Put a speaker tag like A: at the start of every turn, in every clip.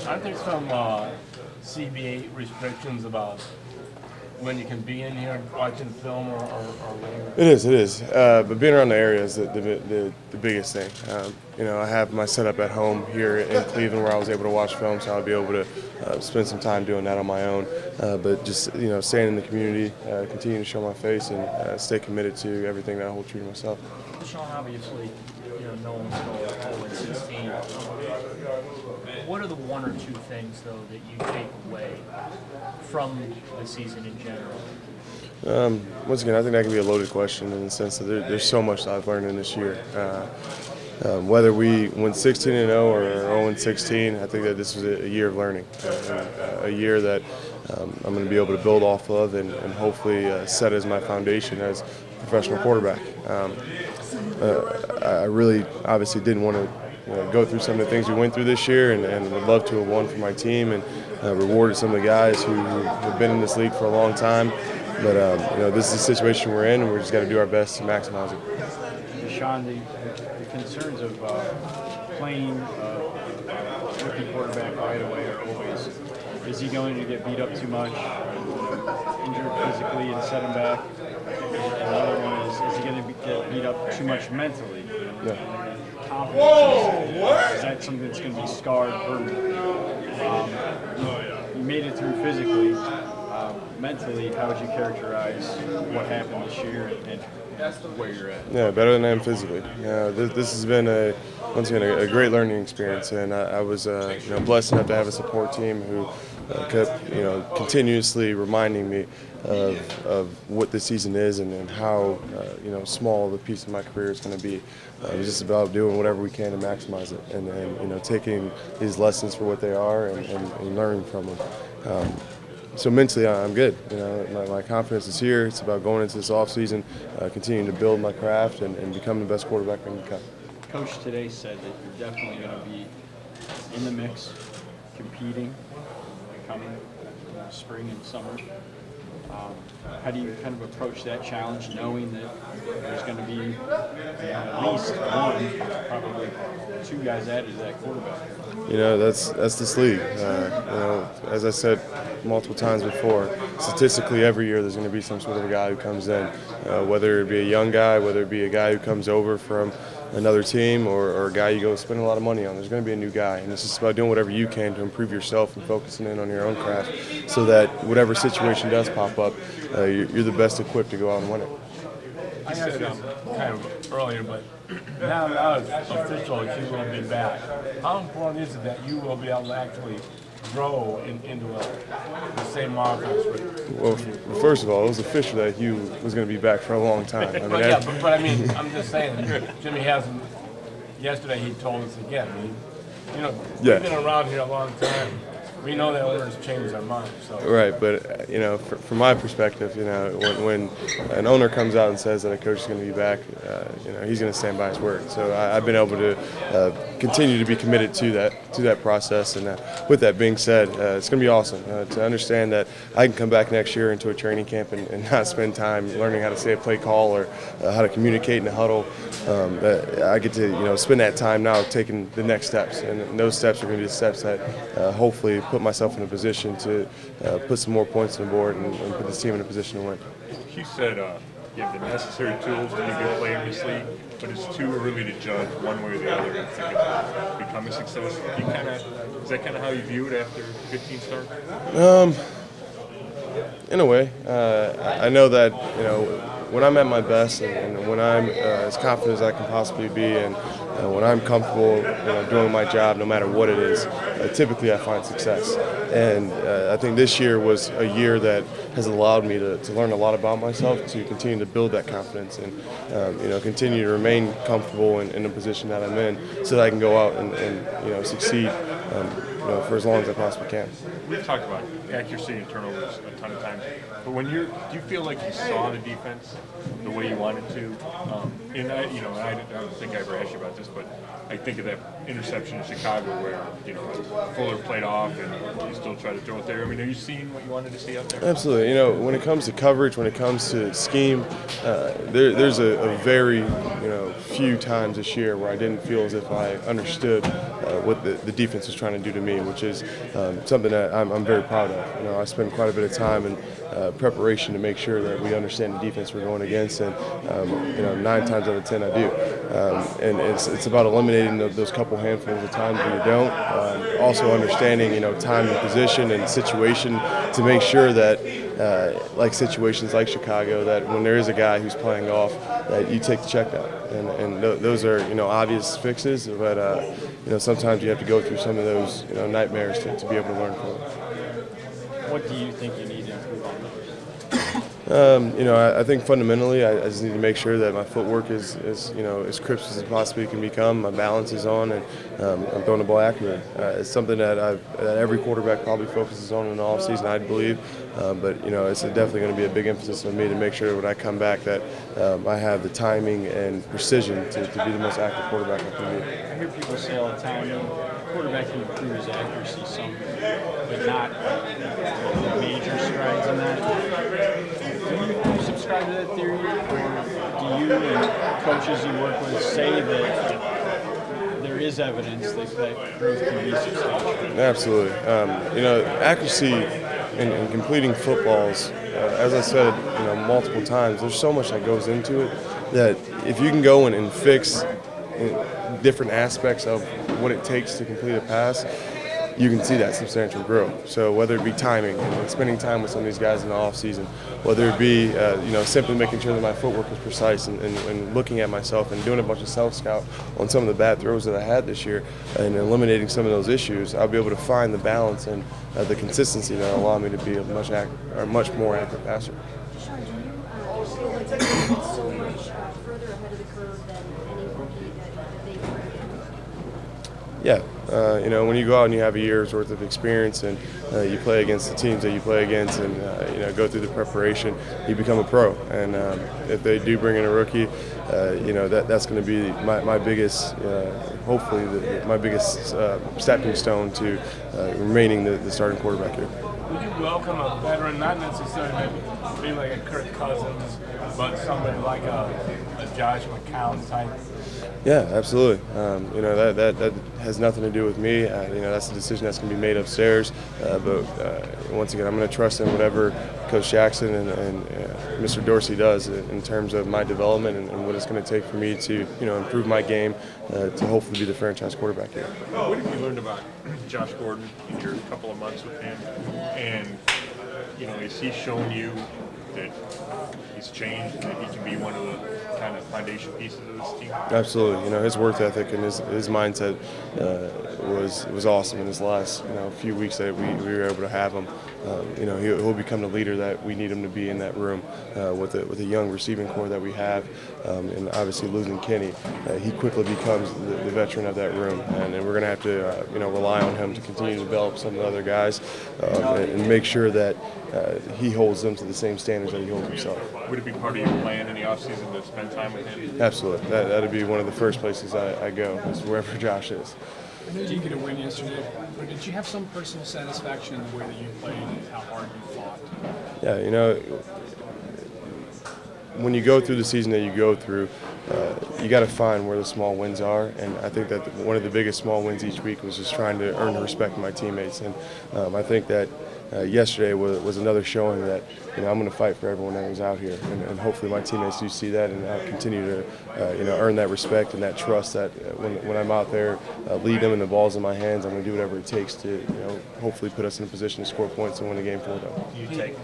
A: Aren't there some CBA restrictions about when you can be in here watching film or whatever?
B: It is. But being around the area is the biggest thing. I have my setup at home here in Cleveland where I was able to watch film, so I'll be able to spend some time doing that on my own. But just staying in the community, continuing to show my face, and stay committed to everything that I hold true to myself.
C: DeShone, obviously, no one's going 0-16. What are the one or two things, though, that you take away from the season in general?
B: Once again, I think that can be a loaded question in the sense that there's so much that I've learned in this year. Whether we went 16-0 or 0-16, I think that this was a year of learning, a year that I'm going to be able to build off of and hopefully set as my foundation as a professional quarterback. I really obviously didn't want to go through some of the things we went through this year, and would love to have won for my team and rewarded some of the guys who have been in this league for a long time. But this is the situation we're in, and we're just got to do our best to maximize it.
D: DeShone, the concerns of playing rookie quarterback right away are always, is he going to get beat up too much, injured physically and set him back? And another one is he going to get beat up too much mentally?
B: Yeah.
D: Is that something that's going to be scarred permanently? You made it through physically. Mentally, how would you characterize what happened this year and where you're at?
B: Yeah, better than I am physically. This has been once again a great learning experience, and I was blessed enough to have a support team who kept continuously reminding me of what this season is and how small of a piece of my career is going to be. It's just about doing whatever we can to maximize it, and taking these lessons for what they are and learning from them. So mentally, I'm good. My confidence is here. It's about going into this offseason, continuing to build my craft and becoming the best quarterback I can become.
D: Coach today said that you're definitely going to be in the mix, competing, coming spring and summer. How do you kind of approach that challenge, knowing that there's going to be at least one, probably two guys added to that quarterback?
B: That's this league. As I said multiple times before, statistically every year there's going to be some sort of a guy who comes in, whether it be a young guy, whether it be a guy who comes over from another team or a guy you go spend a lot of money on. There's going to be a new guy, and it's just about doing whatever you can to improve yourself and focusing in on your own craft so that whatever situation does pop up, you're the best equipped to go out and win it.
A: I asked him kind of earlier, but now it's official that you will be back. How important is it that you will be able to actually grow into the same offense?
B: Well, first of all, it was official that Hugh was going to be back for a long time. I mean,
A: but I mean, I'm just saying, Jimmy hasn't. Yesterday he told us again. We've been around here a long time. We know that owners change their minds. So.
B: Right, but from my perspective, when an owner comes out and says that a coach is going to be back, he's going to stand by his word. So I've been able to continue to be committed to that process. And with that being said, it's going to be awesome to understand that I can come back next year into a training camp and not spend time learning how to say a play call or how to communicate in the huddle. I get to spend that time now taking the next steps, and those steps are going to be the steps that hopefully put myself in a position to put some more points on the board and put this team in a position to win.
E: He said you have the necessary tools to be a good player in this league, but it's too early to judge one way or the other if it can become a success. Is that kind of how you view it after 15 starts?
B: In a way. I know that when I'm at my best and when I'm as confident as I can possibly be and when I'm comfortable doing my job no matter what it is, typically I find success. And I think this year was a year that has allowed me to learn a lot about myself, to continue to build that confidence and continue to remain comfortable in the position that I'm in so that I can go out and succeed for as long as I possibly can.
E: We've talked about accuracy and turnovers a ton of times, but do you feel like you saw the defense the way you wanted to? I don't think I ever asked you about this, but I think of that interception in Chicago where Fuller played off and you still try to throw it there. I mean, are you seeing what you wanted to see out there?
B: Absolutely. When it comes to coverage, when it comes to scheme, there's a very few times this year where I didn't feel as if I understood what the defense was trying to do to me, which is something that I'm very proud of. I spend quite a bit of time in preparation to make sure that we understand the defense we're going against, and 9 times out of 10 I do. And it's about eliminating those couple handfuls of times when you don't. Also understanding time and position and situation to make sure that like situations like Chicago, that when there is a guy who's playing off, that you take the check down. And those are obvious fixes, but sometimes you have to go through some of those nightmares to be able to learn from them.
D: What do you think you need to improve on those?
B: I think fundamentally I just need to make sure that my footwork is as crisp as it possibly can become. My balance is on, and I'm throwing the ball accurately. It's something that every quarterback probably focuses on in the offseason, I believe. But it's definitely going to be a big emphasis on me to make sure when I come back that I have the timing and precision to be the most accurate quarterback I can be.
D: I hear people say all the time, quarterback can improve his accuracy some, but not major strides in that. Do you subscribe to that theory, or do you and coaches you work with say that there is evidence that growth can be substantial?
B: Absolutely. Accuracy in completing footballs, as I said multiple times, there's so much that goes into it that if you can go in and fix different aspects of what it takes to complete a pass, you can see that substantial growth. So whether it be timing and spending time with some of these guys in the off season, whether it be simply making sure that my footwork is precise and looking at myself and doing a bunch of self-scout on some of the bad throws that I had this year and eliminating some of those issues, I'll be able to find the balance and the consistency that will allow me to be a much more accurate passer.
F: DeShone, do you feel like you're so much further ahead of the curve than any rookie that they bring in?
B: Yeah, when you go out and you have a year's worth of experience and you play against the teams that you play against and go through the preparation, you become a pro. And if they do bring in a rookie, that's going to be my biggest, hopefully my biggest stepping stone to remaining the starting quarterback here.
A: Would you welcome a veteran, not necessarily maybe like a Kirk Cousins, but somebody like a Josh McCown type?
B: Yeah, absolutely. That has nothing to do with me. That's a decision that's going to be made upstairs. But once again, I'm going to trust in whatever Coach Jackson and Mr. Dorsey does in terms of my development and what it's going to take for me to improve my game to hopefully be the franchise quarterback here.
E: What have you learned about Josh Gordon in your couple of months with him? And has he shown you that he's changed and that he can be one of the kind of foundation pieces of this team?
B: Absolutely. His work ethic and his mindset was awesome in his last few weeks that we were able to have him. He'll become the leader that we need him to be in that room with a young receiving core that we have, and obviously losing Kenny, he quickly becomes the veteran of that room, and we're going to have to rely on him to continue to develop some of the other guys and make sure that he holds them to the same standards that he holds himself.
E: Would it be part of your plan in the offseason to spend time with him?
B: Absolutely. That'd be one of the first places I go, is wherever Josh is.
G: I know you didn't get a win yesterday, but did you have some personal satisfaction in the way that you played and how hard you fought?
B: Yeah, when you go through the season that you go through, you got to find where the small wins are, and I think that one of the biggest small wins each week was just trying to earn the respect of my teammates, and I think that yesterday was another showing that I'm going to fight for everyone that was out here, and hopefully my teammates do see that, and I'll continue to earn that respect and that trust that when I'm out there lead them and the ball's in my hands, I'm going to do whatever it takes to hopefully put us in a position to score points and win the game for them.
H: You take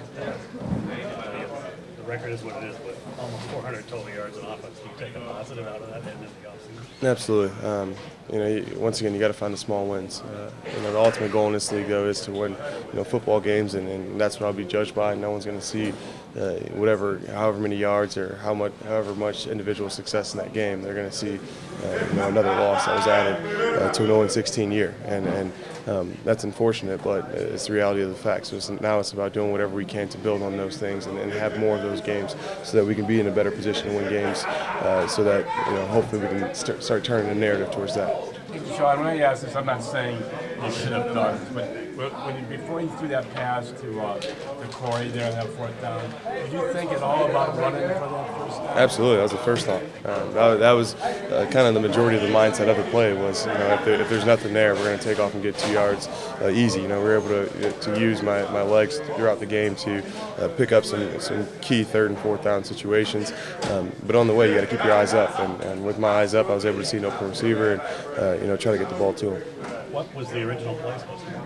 H: the record is what it is, but almost 400 total yards in offense. Do you take a positive out of that end of the offseason?
B: Absolutely. Once again, you got to find the small wins. The ultimate goal in this league, though, is to win football games, and that's what I'll be judged by. No one's going to see however many yards or however much individual success in that game. They're going to see another loss that was added to an 0-16 year, and that's unfortunate, but it's the reality of the facts. So now it's about doing whatever we can to build on those things and have more of those games so that we can be in a better position to win games so that hopefully we can start turning the narrative towards that.
A: Sean, when I ask this, I'm not saying you should have done. But before you threw that pass to Corey there on that 4th down, did you think at all about running for that first down?
B: Absolutely, that was the first thought. That was kind of the majority of the mindset of the play was, if there's nothing there, we're going to take off and get 2 yards easy. We were able to use my legs throughout the game to pick up some key 3rd and 4th down situations. But on the way, you got to keep your eyes up. And with my eyes up, I was able to see an open receiver and try to get the ball to him.
H: What was the original play supposed to be?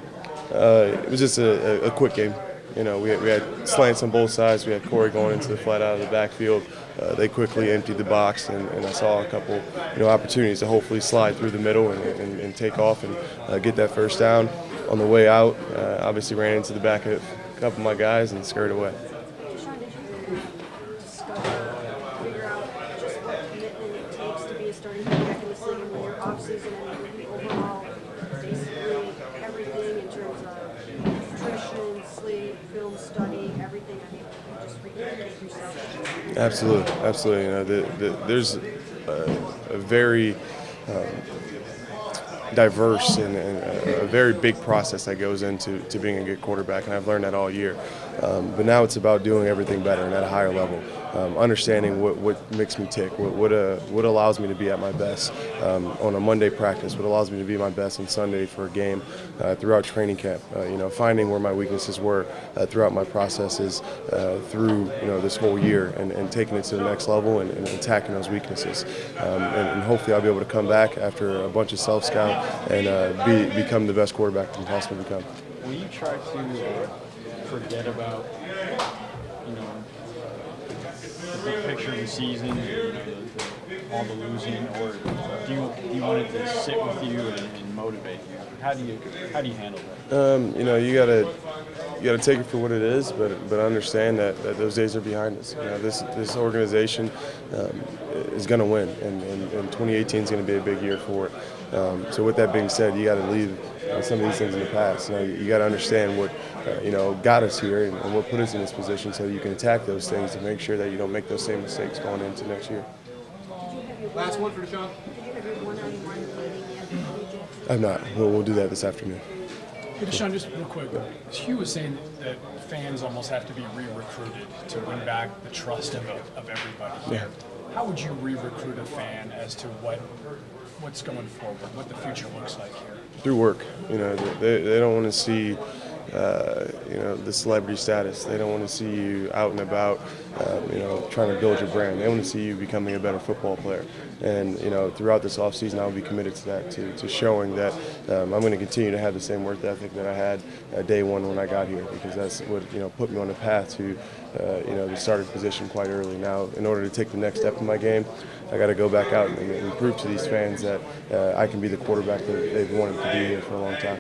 B: It was just a quick game. We had slants on both sides. We had Corey going into the flat out of the backfield. They quickly emptied the box, and I saw a couple opportunities to hopefully slide through the middle and take off and get that first down. On the way out, obviously ran into the back of a couple of my guys and scurried away.
F: DeShone, did you discover, figure out just what commitment it takes to be a starting quarterback in this league in your offseason and the overall, basically everything in terms of nutrition, sleep, film study, everything? I mean, you just rededicate yourself.
B: Absolutely. There's a very diverse and a very big process that goes into being a good quarterback, and I've learned that all year. But now it's about doing everything better and at a higher level, understanding what makes me tick, what allows me to be at my best on a Monday practice, what allows me to be my best on Sunday for a game, throughout training camp. Finding where my weaknesses were throughout my processes through this whole year, and taking it to the next level and attacking those weaknesses. And hopefully I'll be able to come back after a bunch of self-scout and become the best quarterback I can possibly become.
D: Will you try to forget about, the big picture of the season, all the losing, or do you want it to sit with you and motivate you? How do you handle that?
B: You gotta take it for what it is, but understand that those days are behind us. This organization is going to win, and 2018 is going to be a big year for it. So with that being said, you got to leave some of these things in the past. You got to understand what got us here and what put us in this position, so you can attack those things to make sure that you don't make those same mistakes going into next year.
G: Last one for DeShone.
F: Did you have your one-on-one meeting yet with AJ?
B: I'm not. We'll do that this afternoon.
G: Hey, DeShone, just real quick. Hugh was saying that fans almost have to be re-recruited to win back the trust of everybody here.
B: Yeah.
G: How would you re-recruit a fan as to what's going forward, what the future looks like here?
B: Through work. They don't want to see the celebrity status. They don't want to see you out and about, trying to build your brand. They want to see you becoming a better football player. And, throughout this offseason, I'll be committed to that, to showing that I'm going to continue to have the same work ethic that I had day one when I got here, because that's what, put me on the path to, the starting position quite early. Now, in order to take the next step in my game, I got to go back out and prove to these fans that I can be the quarterback that they've wanted to be here for a long time.